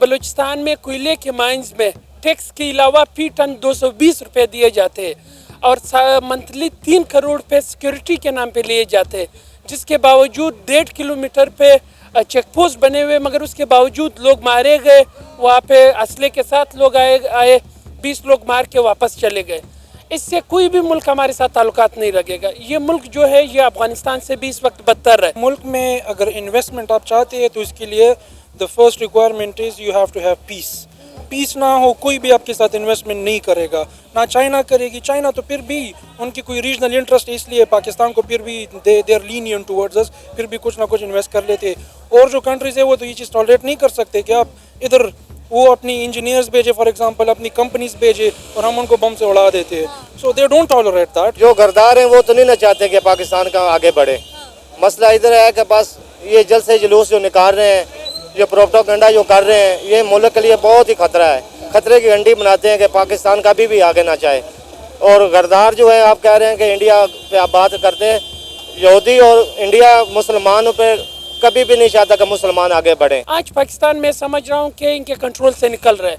بلوچستان میں کوئلے کے مائنز میں ٹیکس کے علاوہ فی ٹن 220 روپے دیے جاتے ہیں اور منتھلی 3 کروڑ روپے سیکیورٹی کے نام پہ لیے جاتے ہیں، جس کے باوجود 1.5 کلومیٹر پہ چیک پوسٹ بنے ہوئے، مگر اس کے باوجود لوگ مارے گئے، وہاں پہ اسلحے کے ساتھ لوگ آئے 20 لوگ مار کے واپس چلے گئے۔ اس سے کوئی بھی ملک ہمارے ساتھ تعلقات نہیں رکھے گا۔ یہ ملک جو ہے یہ افغانستان سے بھی اس وقت بدتر ہے۔ ملک میں اگر انویسٹمنٹ آپ چاہتے ہیں تو اس کے لیے the first requirement is you have to have peace. پیس نہ ہو کوئی بھی آپ کے ساتھ انویسٹمنٹ نہیں کرے گا، نہ چائنا کرے گی۔ چائنا تو پھر بھی ان کی کوئی ریجنل انٹرسٹ اس لیے پاکستان کو پھر بھی they are lenient towards us، پھر بھی کچھ نہ کچھ انویسٹ کر لیتے۔ اور جو کنٹریز ہے وہ تو یہ چیز ٹالریٹ نہیں کر سکتے کہ آپ ادھر وہ اپنی انجینئرز بھیجے، فار ایگزامپل اپنی کمپنیز بھیجے اور ہم ان کو بم سے اڑا دیتے ہیں۔ So they don't tolerate that. جو غردار ہیں وہ تو نہیں نہ چاہتے کہ پاکستان کا آگے بڑھے۔ مسئلہ ادھر ہے کہ بس یہ جلسے جلوس جو نکال رہے ہیں، جو پروپیگنڈا جو کر رہے ہیں، یہ ملک کے لیے بہت ہی خطرہ ہے۔ خطرے کی گھنٹی بناتے ہیں کہ پاکستان کبھی بھی آگے نہ چاہے۔ اور غردار جو ہے آپ کہہ رہے ہیں کہ انڈیا پہ آپ بات کرتے ہیں، یہودی اور انڈیا مسلمانوں پہ کبھی بھی نہیں چاہتا کہ مسلمان آگے بڑھیں۔ آج پاکستان میں سمجھ رہا ہوں کہ ان کے کنٹرول سے نکل رہے۔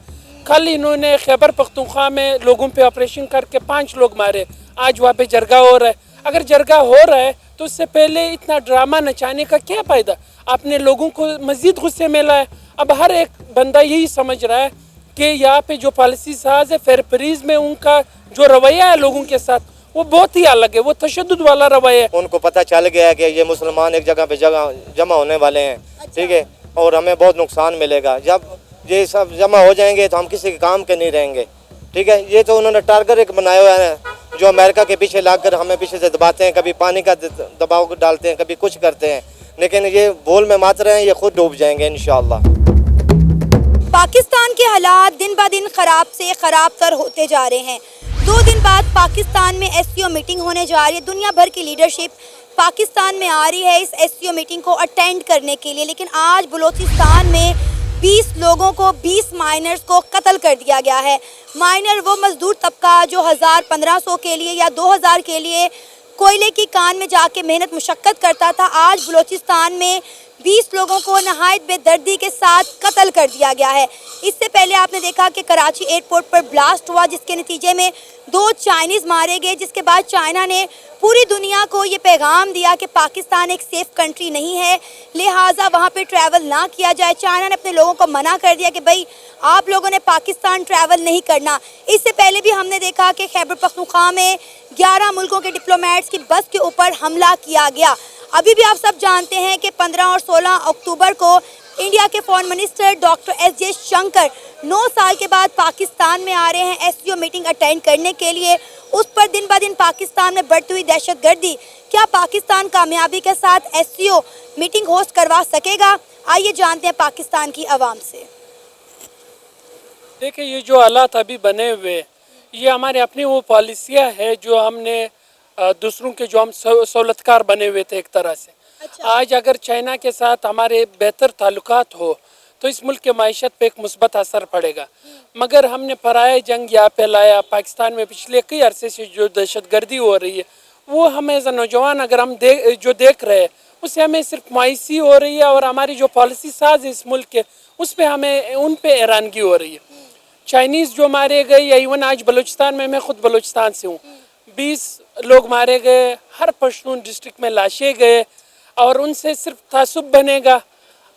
کل انہوں نے خیبر پختونخوا میں لوگوں پہ آپریشن کر کے 5 لوگ مارے، آج وہاں پہ جرگہ ہو رہا ہے۔ اگر جرگہ ہو رہا ہے تو اس سے پہلے اتنا ڈرامہ نچانے کا کیا فائدہ؟ آپ نے لوگوں کو مزید غصے میں لایا۔ اب ہر ایک بندہ یہی سمجھ رہا ہے کہ یہاں پہ جو پالیسی ساز ہے فیرپریز میں ان کا جو رویہ ہے لوگوں کے ساتھ وہ بہت ہی الگ ہے، وہ تشدد والا رویہ ہے۔ ان کو پتہ چل گیا ہے کہ یہ مسلمان ایک جگہ پہ جمع ہونے والے ہیں، ٹھیک ہے، اور ہمیں بہت نقصان ملے گا۔ جب یہ سب جمع ہو جائیں گے تو ہم کسی کے کام کے نہیں رہیں گے، ٹھیک ہے۔ یہ تو انہوں نے ٹارگٹ ایک بنایا ہوا ہے جو امریکہ کے پیچھے لگ کر ہمیں پیچھے سے دباتے ہیں، کبھی پانی کا دباؤ ڈالتے ہیں، کبھی کچھ کرتے ہیں، لیکن یہ بھول میں مات رہے ہیں، یہ خود ڈوب جائیں گے انشاءاللہ۔ پاکستان کے حالات دن بہ دن خراب سے خراب تر ہوتے جا رہے ہیں۔ 2 دن بعد پاکستان میں SCO میٹنگ ہونے جا رہی ہے۔ دنیا بھر کی لیڈرشپ پاکستان میں آ رہی ہے اس SCO میٹنگ کو اٹینڈ کرنے کے لیے، لیکن آج بلوچستان میں 20 لوگوں کو 20 مائنرز کو قتل کر دیا گیا ہے۔ مائنر وہ مزدور طبقہ جو 1500 کے لیے یا 2000 کے لیے کوئلے کی کان میں جا کے محنت مشقت کرتا تھا، آج بلوچستان میں 20 لوگوں کو نہایت بے دردی کے ساتھ قتل کر دیا گیا ہے۔ اس سے پہلے آپ نے دیکھا کہ کراچی ایئرپورٹ پر بلاسٹ ہوا جس کے نتیجے میں 2 چائنیز مارے گئے، جس کے بعد چائنا نے پوری دنیا کو یہ پیغام دیا کہ پاکستان ایک سیف کنٹری نہیں ہے، لہٰذا وہاں پہ ٹریول نہ کیا جائے۔ چائنا نے اپنے لوگوں کو منع کر دیا کہ بھائی آپ لوگوں نے پاکستان ٹریول نہیں کرنا۔ اس سے پہلے بھی ہم نے دیکھا کہ خیبر پختونخوا میں 11 ملکوں کے ڈپلومیٹس کی بس کے اوپر حملہ کیا گیا۔ ابھی بھی آپ سب جانتے ہیں کہ 15 اور 16 اکتوبر کو انڈیا کے foreign minister doctor S Jaishankar 9 سال کے بعد پاکستان میں آ رہے ہیں SCO میٹنگ اٹینڈ کرنے کے لیے۔ اس پر دن بہ دن پاکستان میں بڑھتی ہوئی دہشت گردی، کیا پاکستان کامیابی کے ساتھ SCO میٹنگ ہوسٹ کروا سکے گا؟ آئیے جانتے ہیں پاکستان کی عوام سے۔ دیکھیں یہ جو حالات ابھی بنے ہوئے یہ ہمارے اپنی وہ پالیسیاں ہے جو ہم نے دوسروں کے جو ہم سہولتکار بنے ہوئے تھے ایک طرح سے۔ آج اگر چائنا کے ساتھ ہمارے بہتر تعلقات ہو تو اس ملک کے معیشت پہ ایک مثبت اثر پڑے گا، مگر ہم نے پرائے جنگ یہاں پہ لایا۔ پاکستان میں پچھلے کئی عرصے سے جو دہشت گردی ہو رہی ہے وہ ہمیں ایز اے نوجوان اگر ہم جو دیکھ رہے ہیں اس سے ہمیں صرف مایوسی ہو رہی ہے، اور ہماری جو پالیسی ساز ہے اس ملک کے اس پہ ہمیں ان پہ حیرانگی ہو رہی ہے۔ چائنیز جو مارے گئے یا ایون آج بلوچستان میں خود بلوچستان سے ہوں، 20 لوگ مارے گئے، ہر پشتون ڈسٹرکٹ میں لاشیں گئے، اور ان سے صرف تعصب بنے گا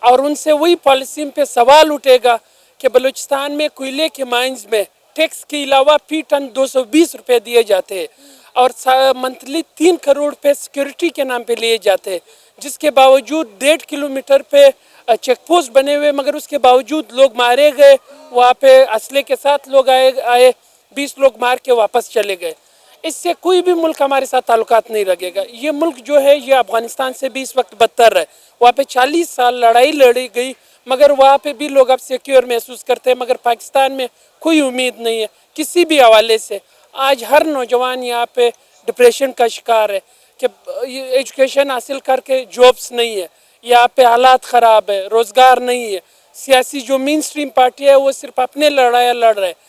اور ان سے وہی پالیسی پہ سوال اٹھے گا کہ بلوچستان میں کوئلے کے مائنز میں ٹیکس کے علاوہ فی ٹن 220 روپے دیے جاتے ہیں اور منتھلی 3 کروڑ روپے سیکیورٹی کے نام پہ لیے جاتے ہیں، جس کے باوجود 1.5 کلومیٹر پہ چیک پوسٹ بنے ہوئے، مگر اس کے باوجود لوگ مارے گئے، وہاں پہ اسلحے کے ساتھ لوگ آئے 20 لوگ مار کے واپس چلے گئے۔ اس سے کوئی بھی ملک ہمارے ساتھ تعلقات نہیں رکھے گا۔ یہ ملک جو ہے یہ افغانستان سے بھی اس وقت بدتر ہے۔ وہاں پہ 40 سال لڑائی لڑی گئی مگر وہاں پہ بھی لوگ اب سیکیور محسوس کرتے ہیں، مگر پاکستان میں کوئی امید نہیں ہے کسی بھی حوالے سے۔ آج ہر نوجوان یہاں پہ ڈپریشن کا شکار ہے کہ ایجوکیشن حاصل کر کے جابس نہیں ہے، یہاں پہ حالات خراب ہے، روزگار نہیں ہے، سیاسی جو مین سٹریم پارٹی ہے وہ صرف اپنے لڑائیاں لڑ رہے ہیں۔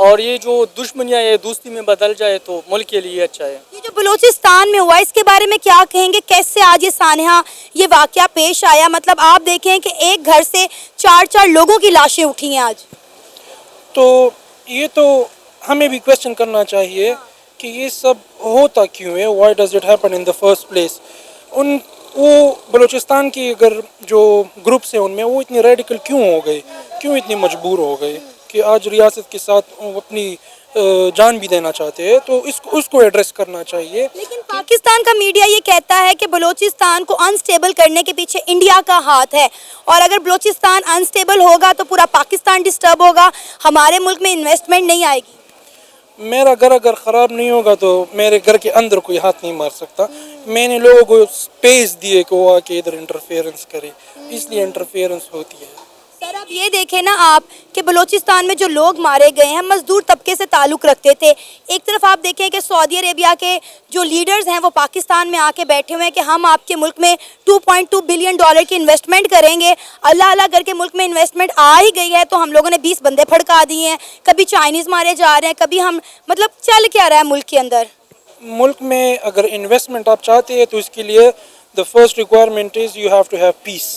اور یہ جو دشمنیاں یہ دوستی میں بدل جائے تو ملک کے لیے اچھا ہے. یہ جو بلوچستان میں ہوا اس کے بارے میں کیا کہیں گے؟ کیسے آج یہ سانحہ یہ واقعہ پیش آیا؟ مطلب آپ دیکھیں کہ ایک گھر سے 4 لوگوں کی لاشیں اٹھی ہیں آج. تو یہ تو ہمیں بھی کویشچن کرنا چاہیے کہ یہ سب ہوتا کیوں ہے. Why does it happen in the first place. وہ بلوچستان کی اگر جو گروپس ہیں ان میں وہ اتنے ریڈیکل کیوں ہو گئے, کیوں اتنے مجبور ہو گئے کہ آج ریاست کے ساتھ وہ اپنی جان بھی دینا چاہتے ہیں. تو اس کو ایڈریس کرنا چاہیے. لیکن پاکستان کا میڈیا یہ کہتا ہے کہ بلوچستان کو انسٹیبل کرنے کے پیچھے انڈیا کا ہاتھ ہے, اور اگر بلوچستان انسٹیبل ہوگا تو پورا پاکستان ڈسٹرب ہوگا, ہمارے ملک میں انویسٹمنٹ نہیں آئے گی. میرا گھر اگر خراب نہیں ہوگا تو میرے گھر کے اندر کوئی ہاتھ نہیں مار سکتا. میں نے لوگوں کو اسپیس دیے کہ وہ آ کے ادھر انٹرفیئرنس کرے, اس لیے انٹرفیئرنس ہوتی ہے. سر اب یہ دیکھیں نا آپ کہ بلوچستان میں جو لوگ مارے گئے ہیں مزدور طبقے سے تعلق رکھتے تھے. ایک طرف آپ دیکھیں کہ سعودی عربیہ کے جو لیڈرز ہیں وہ پاکستان میں آ کے بیٹھے ہوئے ہیں کہ ہم آپ کے ملک میں $2.2 بلین کی انویسٹمنٹ کریں گے. اللہ اللہ کر کے ملک میں انویسٹمنٹ آ ہی گئی ہے تو ہم لوگوں نے 20 بندے پھڑکا دیے ہیں. کبھی چائنیز مارے جا رہے ہیں, کبھی ہم مطلب چل کیا رہا ہے ملک کے اندر. ملک میں اگر انویسٹمنٹ آپ چاہتے ہیں تو اس کے لیے the first requirement is you have to have peace.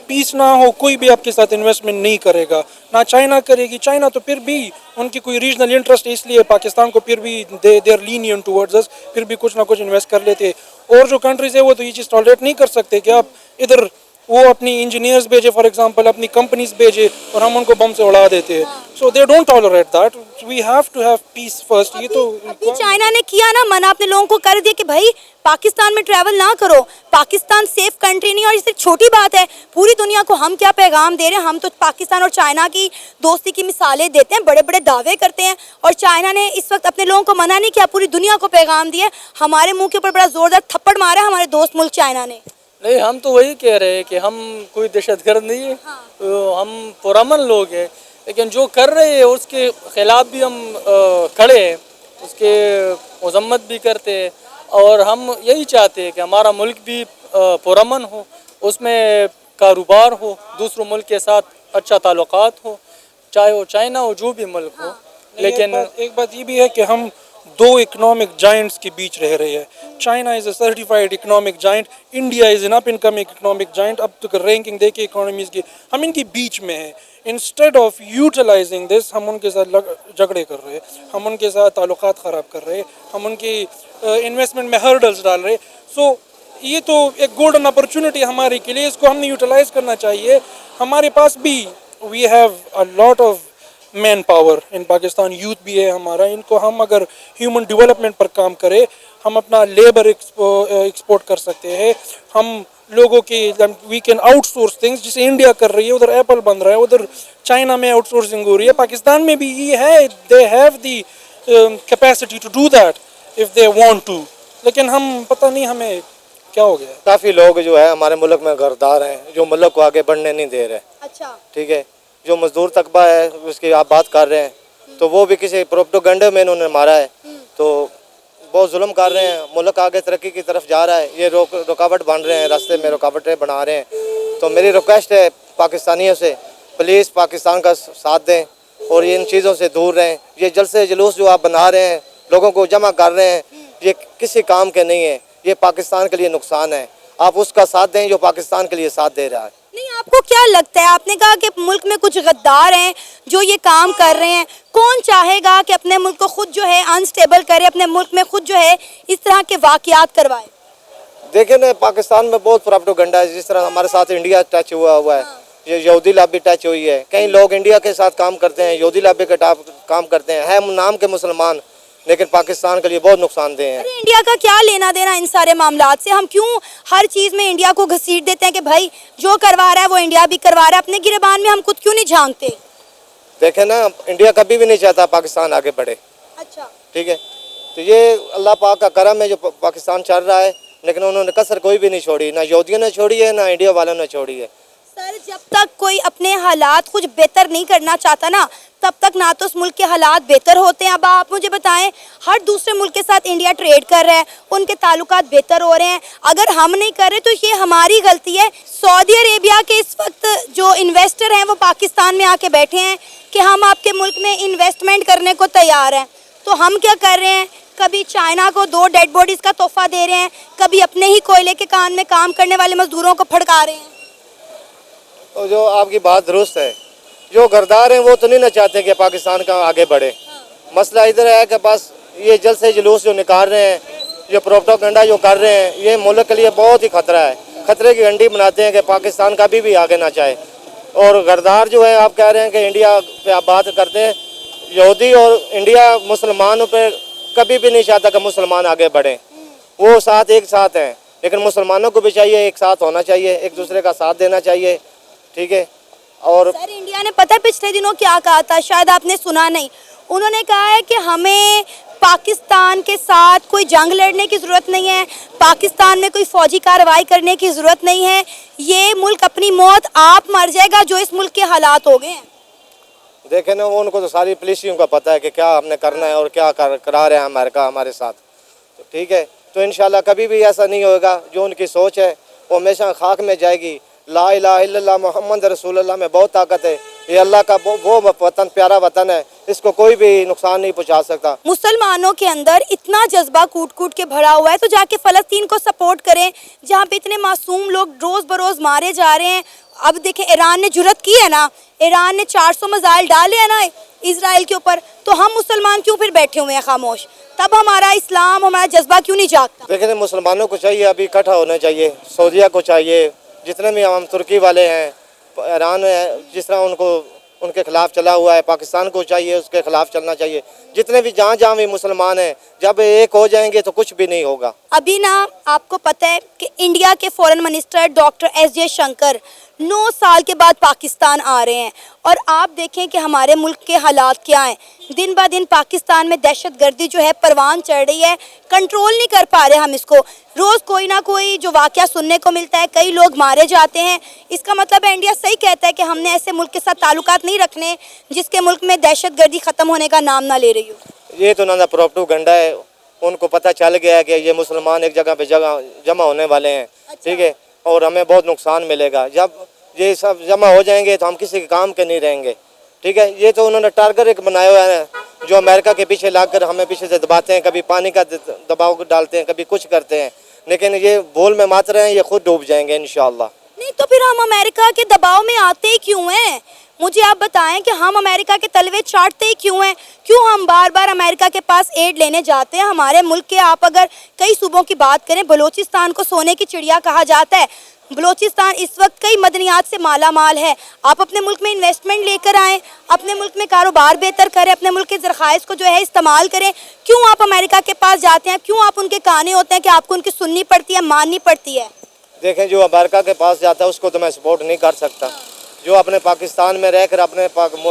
Peace نہ ہو کوئی بھی آپ کے ساتھ انویسٹمنٹ نہیں کرے گا. نہ چائنا کرے گی. چائنا تو پھر بھی ان کی کوئی ریجنل انٹرسٹ ہے, اس لیے پاکستان کو پھر بھی دے آر لینینٹ ٹورڈز اس, پھر بھی کچھ نہ کچھ انویسٹ کر لیتے. اور جو کنٹریز ہے وہ تو یہ چیز ٹالریٹ نہیں کر سکتے کہ آپ ادھر وہ اپنی انجینئرز بھیجے, فار ایگزامپل اپنی کمپنیز بھیجے اور ہم ان کو بم سے اڑا دیتے ہیں. So they don't tolerate that. We have to have peace first. یہ تو ابھی چائنا نے کیا نا منع, اپنے لوگوں کو کر دیا کہ بھائی پاکستان میں ٹریول نہ کرو, پاکستان سیف کنٹری نہیں. اور یہ صرف چھوٹی بات ہے, پوری دنیا کو ہم کیا پیغام دے رہے ہیں. ہم تو پاکستان اور چائنا کی دوستی کی مثالیں دیتے ہیں, بڑے بڑے دعوے کرتے ہیں, اور چائنا نے اس وقت اپنے لوگوں کو منع نہیں کیا, پوری دنیا کو پیغام دیا. ہمارے منہ کے اوپر بڑا زوردار تھپڑ مارا ہمارے دوست ملک چائنا نے. نہیں, ہم تو وہی کہہ رہے ہیں کہ ہم کوئی دہشت گرد نہیں ہے, ہم پرامن لوگ ہیں. لیکن جو کر رہے ہیں اس کے خلاف بھی ہم کھڑے ہیں, اس کے مذمت بھی کرتے ہیں. اور ہم یہی چاہتے ہیں کہ ہمارا ملک بھی پرامن ہو, اس میں کاروبار ہو, دوسروں ملک کے ساتھ اچھا تعلقات ہو, چاہے وہ چائنا ہو جو بھی ملک ہو. لیکن ایک بات یہ بھی ہے کہ ہم دو اکنامک جائنٹس کے بیچ رہ رہے ہیں. China is a certified economic giant, India is an up in coming economic giant. اب تک رینکنگ دیکھیں اکانومیز کی, ہم ان کے بیچ میں ہیں. انسٹیڈ آف یوٹیلائزنگ دس ہم ان کے ساتھ جھگڑے کر رہے ہیں, ہم ان کے ساتھ تعلقات خراب کر رہے ہیں, ہم ان کی انویسٹمنٹ میں ہرڈلز ڈال رہے. سو یہ تو ایک گولڈن اپرچونٹی ہمارے کے لیے, اس کو ہم نے یوٹیلائز کرنا چاہیے. ہمارے پاس بھی we have a lot of man power in Pakistan, youth بھی ہے ہمارا. ان کو ہم اگر ہیومن ڈیولپمنٹ پر کام کرے, ہم اپنا لیبر ایکسپورٹ کر سکتے ہیں. ہم لوگوں کی we can outsource things, جسے انڈیا کر رہی ہے, ادھر ایپل بن رہا ہے, ادھر چائنا میں آؤٹ سورسنگ ہو رہی ہے. پاکستان میں بھی یہ ہے, they have the capacity to do that if they want to. لیکن ہم پتہ نہیں ہمیں کیا ہو گیا. کافی لوگ جو ہے ہمارے ملک میں غدار ہیں, جو ملک کو آگے بڑھنے نہیں دے رہے. اچھا, ٹھیک ہے, جو مزدور طبقہ ہے اس کی آپ بات کر رہے ہیں, تو وہ بھی کسی پروپیگنڈے میں انہوں نے مارا ہے. تو بہت ظلم کر رہے ہیں, ملک آگے ترقی کی طرف جا رہا ہے, یہ رکاوٹ بن رہے ہیں, راستے میں رکاوٹیں بنا رہے ہیں. تو میری ریکویسٹ ہے پاکستانیوں سے, پلیز پاکستان کا ساتھ دیں اور ان چیزوں سے دور رہیں. یہ جلسے جلوس جو آپ بنا رہے ہیں, لوگوں کو جمع کر رہے ہیں, یہ کسی کام کے نہیں ہیں. یہ پاکستان کے لیے نقصان ہے. آپ اس کا ساتھ دیں جو پاکستان کے لیے ساتھ دے رہا ہے. نہیں آپ کو کیا لگتا ہے, آپ نے کہا کہ ملک میں کچھ غدار ہیں جو یہ کام کر رہے ہیں, کون چاہے گا کہ اپنے ملک کو خود جو ہے انسٹیبل کرے, اپنے ملک میں خود جو ہے اس طرح کے واقعات کروائے. دیکھیں نا, پاکستان میں بہت پروپیگنڈا ہے. جس طرح ہمارے ساتھ انڈیا ٹچ ہوا ہے, یہ یہودی لابی ٹچ ہوئی ہے. کئی لوگ انڈیا کے ساتھ کام کرتے ہیں, یہودی لابی کے کام کرتے ہیں, نام کے مسلمان, لیکن پاکستان کے لیے بہت نقصان دہ ہیں. ارے انڈیا کا کیا لینا دینا ان سارے معاملات سے؟ ہم کیوں ہر چیز میں انڈیا کو گھسیٹ دیتے ہیں کہ بھائی جو کروا رہا ہے وہ انڈیا بھی کروا رہا ہے, اپنے گریبان میں ہم خود کیوں نہیں جھانکتے؟ دیکھیں نا, انڈیا کبھی بھی نہیں چاہتا پاکستان آگے بڑھے. اچھا, ٹھیک ہے, تو یہ اللہ پاک کا کرم ہے جو پاکستان چل رہا ہے, لیکن انہوں نے کسر کوئی بھی نہیں چھوڑی, نہ یہودیوں نے چھوڑی ہے, نہ انڈیا والوں نے چھوڑی ہے. سر جب تک کوئی اپنے حالات کچھ بہتر نہیں کرنا چاہتا نا تب تک نہ تو اس ملک کے حالات بہتر ہوتے ہیں. اب آپ مجھے بتائیں ہر دوسرے ملک کے ساتھ انڈیا ٹریڈ کر رہا ہے, ان کے تعلقات بہتر ہو رہے ہیں, اگر ہم نہیں کر رہے تو یہ ہماری غلطی ہے. سعودی عربیہ کے اس وقت جو انویسٹر ہیں وہ پاکستان میں آ کے بیٹھے ہیں کہ ہم آپ کے ملک میں انویسٹمنٹ کرنے کو تیار ہیں, تو ہم کیا کر رہے ہیں, کبھی چائنا کو 2 ڈیڈ باڈیز کا تحفہ دے رہے ہیں, کبھی اپنے ہی کوئلے کے کان میں کام کرنے والے مزدوروں کو پھڑکا رہے ہیں. تو جو آپ کی بات درست ہے, جو غردار ہیں وہ تو نہیں نہ چاہتے کہ پاکستان کا آگے بڑھے. مسئلہ ادھر ہے کہ بس یہ جلد سے جلوس جو نکال رہے ہیں, یہ پروپیگنڈا جو کر رہے ہیں, یہ ملک کے لیے بہت ہی خطرہ ہے. خطرے کی گھنٹی بناتے ہیں کہ پاکستان کبھی بھی آگے نہ چاہے. اور غردار جو ہے آپ کہہ رہے ہیں کہ انڈیا پہ آپ بات کرتے ہیں, یہودی اور انڈیا مسلمانوں پہ کبھی بھی نہیں چاہتا کہ مسلمان آگے بڑھیں. وہ ایک ساتھ ہیں, لیکن مسلمانوں کو بھی چاہیے ایک ساتھ ہونا چاہیے, ایک دوسرے کا ساتھ دینا چاہیے. ٹھیک ہے. اور سر انڈیا نے پتہ پچھلے دنوں کیا کہا تھا, شاید آپ نے سنا نہیں. انہوں نے کہا ہے کہ ہمیں پاکستان کے ساتھ کوئی جنگ لڑنے کی ضرورت نہیں ہے, پاکستان میں کوئی فوجی کارروائی کرنے کی ضرورت نہیں ہے, یہ ملک اپنی موت آپ مر جائے گا جو اس ملک کے حالات ہو گئے ہیں. دیکھیں نا, ان کو تو ساری پالیسیوں کا پتہ ہے کہ کیا ہم نے کرنا ہے اور کیا کرا رہے ہیں امریکہ ہمارے ساتھ. تو ٹھیک ہے, تو انشاءاللہ کبھی بھی ایسا نہیں ہوگا. جو ان کی سوچ ہے وہ ہمیشہ خاک میں جائے گی. لا الہ الا اللہ محمد رسول اللہ میں بہت طاقت ہے. یہ اللہ کا وہ وطن, پیارا وطن ہے, اس کو کوئی بھی نقصان نہیں پہنچا سکتا. مسلمانوں کے اندر اتنا جذبہ کوٹ کوٹ کے بھرا ہوا ہے تو جا کے فلسطین کو سپورٹ کریں جہاں پہ اتنے معصوم لوگ روز بروز مارے جا رہے ہیں. اب دیکھیں ایران نے جرت کی ہے نا, ایران نے 400 میزائل ڈالے ہیں نا اسرائیل کے اوپر, تو ہم مسلمان کیوں پھر بیٹھے ہوئے ہیں خاموش؟ تب ہمارا اسلام, ہمارا جذبہ کیوں نہیں جاگتا؟ لیکن مسلمانوں کو چاہیے ابھی اکٹھا ہونا چاہیے. سعودیہ کو چاہیے, جتنے بھی ہم ترکی والے ہیں, ایران ہے جس طرح ان کے خلاف چلا ہوا ہے, پاکستان کو چاہیے اس کے خلاف چلنا چاہیے. جتنے بھی جہاں بھی مسلمان ہیں, جب ایک ہو جائیں گے تو کچھ بھی نہیں ہوگا. ابھی نا آپ کو پتہ ہے کہ انڈیا کے foreign minister doctor S Jaishankar 9 سال کے بعد پاکستان آ رہے ہیں, اور آپ دیکھیں کہ ہمارے ملک کے حالات کیا ہیں. دن بہ دن پاکستان میں دہشت گردی جو ہے پروان چڑھ رہی ہے, کنٹرول نہیں کر پا رہے ہم اس کو. روز کوئی نہ کوئی جو واقعہ سننے کو ملتا ہے, کئی لوگ مارے جاتے ہیں. اس کا مطلب ہے انڈیا صحیح کہتا ہے کہ ہم نے ایسے ملک کے ساتھ تعلقات نہیں رکھنے جس کے ملک میں دہشت گردی ختم ہونے کا نام نہ لے رہی ہو. یہ تو نہ پروپیگنڈا ہے, ان کو پتہ چل گیا ہے کہ یہ مسلمان ایک جگہ پہ جمع ہونے والے ہیں. ٹھیک ہے, اور ہمیں بہت نقصان ملے گا. جب یہ سب جمع ہو جائیں گے تو ہم کسی کے کام کے نہیں رہیں گے. ٹھیک ہے, یہ تو انہوں نے ٹارگٹ ایک بنایا ہوا ہے جو امریکہ کے پیچھے لا کر ہمیں پیچھے سے دباتے ہیں, کبھی پانی کا دباؤ ڈالتے ہیں, کبھی کچھ کرتے ہیں, لیکن یہ بول میں مات رہے ہیں, یہ خود ڈوب جائیں گے انشاءاللہ. نہیں تو پھر ہم امریکہ کے دباؤ میں آتے ہی کیوں ہیں؟ مجھے آپ بتائیں کہ ہم امریکہ کے تلوے چاٹتے ہی کیوں ہیں؟ کیوں ہم بار بار امریکہ کے پاس ایڈ لینے جاتے ہیں؟ ہمارے ملک کے آپ اگر کئی صوبوں کی بات کریں, بلوچستان کو سونے کی چڑیا کہا جاتا ہے. بلوچستان اس وقت کئی مدنیات سے مالا مال ہے. آپ اپنے ملک میں انویسٹمنٹ لے کر آئیں, اپنے ملک میں کاروبار بہتر کریں, اپنے ملک کے ذرائع کو جو ہے استعمال کریں. کیوں آپ امریکہ کے پاس جاتے ہیں؟ کیوں آپ ان کے کانے ہوتے ہیں کہ آپ کو ان کی سننی پڑتی ہے, ماننی پڑتی ہے؟ دیکھیں, جو امریکہ کے پاس جاتا ہے اس کو تو میں سپورٹ نہیں کر سکتا. جو اپنے پاکستان میں رہ کر اپنے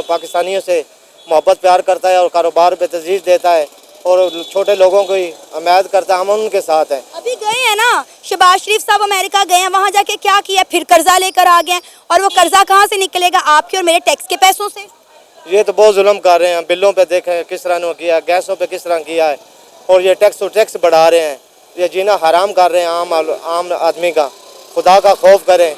پاکستانیوں سے محبت پیار کرتا ہے اور کاروبار پہ تجویز دیتا ہے اور چھوٹے لوگوں کو ہی حمایت کرتا ہے, ہم ان کے ساتھ ہیں. ابھی گئے ہیں نا شہباز شریف صاحب امریکہ گئے ہیں, وہاں جا کے کیا کیا؟ پھر قرضہ لے کر آ گئے ہیں, اور وہ قرضہ کہاں سے نکلے گا؟ آپ کے اور میرے ٹیکس کے پیسوں سے. یہ تو بہت ظلم کر رہے ہیں. بلوں پہ دیکھیں کس طرح انہوں نے کیا, گیسوں پہ کس طرح کیا ہے, اور یہ ٹیکس بڑھا رہے ہیں. یہ جینا حرام کر رہے ہیں عام آدمی کا. خدا کا خوف کریں,